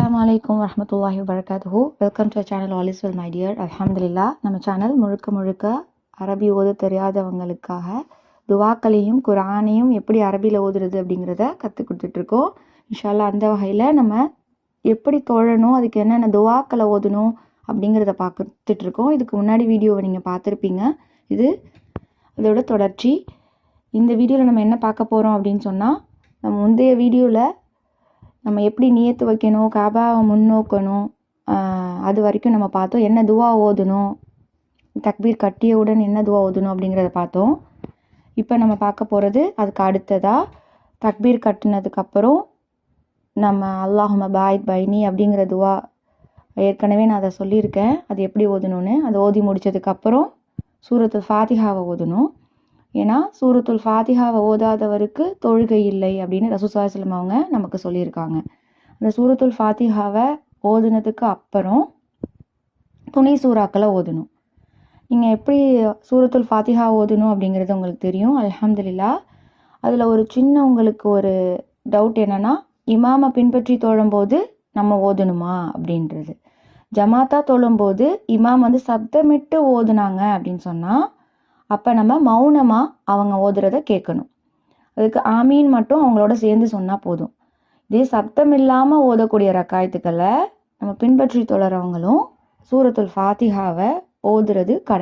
அஸ்ஸலாமு அலைக்கும் வரஹ்மத்துல்லாஹி வபரகாத்துஹு. Welcome to channel all is well my dear. அல்ஹம்துலில்லாஹ். நம்ம சேனல் முழுக்க அரபி ஓத தெரியாதவங்களுக்காக துவாக்களையும் குர்ஆனையும் எப்படி அரபியில் ஓதுறது அப்படிங்கிறத கற்றுக் கொடுத்துட்ருக்கோம். இன்ஷா அல்லாஹ் அந்த வகையில் நம்ம எப்படி தொழணும், அதுக்கு என்னென்ன துவாக்களை ஓதணும் அப்படிங்கிறத பார்த்துட்ருக்கோம். இதுக்கு முன்னாடி வீடியோவை நீங்கள் பார்த்துருப்பீங்க. இது இதோட தொடர்ச்சி. இந்த வீடியோவில் நம்ம என்ன பார்க்க போகிறோம் அப்படின்னு சொன்னால், நம்ம முந்தைய வீடியோவில் நம்ம எப்படி நியத்து வைக்கணும், காபாவை முன்னோக்கணும், அது வரைக்கும் நம்ம பார்த்தோம். என்ன துவா ஓதணும், தக்பீர் கட்டியவுடன் என்ன துவா ஓதணும் அப்படிங்கிறத பார்த்தோம். இப்போ நம்ம பார்க்க போகிறது அதுக்கு அடுத்ததாக தக்பீர் கட்டினதுக்கப்புறம் நம்ம அல்லாஹும்ம பாயித் பைனி அப்படிங்கிற துவா ஏற்கனவே நான் அதை சொல்லியிருக்கேன். அது எப்படி ஓதணும்னு. அதை ஓதி முடித்ததுக்கப்புறம் சூரத்துல் ஃபாத்திஹாவை ஓதணும். ஏன்னா சூரத்துல் ஃபாத்திஹாவை ஓதாதவருக்கு தொழுகை இல்லை அப்படின்னு ரசூல் ஸல்லல்லாஹு அலைஹி வஸல்லம் அவங்க நமக்கு சொல்லியிருக்காங்க. அந்த சூரத்துல் ஃபாத்திஹாவை ஓதுனதுக்கு அப்புறம் துணை சூறாக்களை ஓதணும். நீங்கள் எப்படி சூரத்துல் ஃபாத்திஹா ஓதணும் அப்படிங்கிறது உங்களுக்கு தெரியும், அல்ஹம்துலில்லாஹ். அதில் ஒரு சின்ன உங்களுக்கு ஒரு டவுட் என்னென்னா, இமாமை பின்பற்றி தொழும்போது நம்ம ஓதணுமா அப்படின்றது. ஜமாத்தா தொழும்போது இமாம் சப்தமிட்டு ஓதுனாங்க அப்படின்னு சொன்னால் அப்போ நம்ம மௌனமாக அவங்க ஓதுறதை கேட்கணும். அதுக்கு ஆமீன் மட்டும் அவங்களோட சேர்ந்து சொன்னால் போதும். இதே சப்தம் இல்லாமல் ஓதக்கூடிய ரக்காயத்துக்களை நம்ம பின்பற்றி தொழறவங்களும் சூரத்துல் ஃபாத்திஹாவை ஓதுறது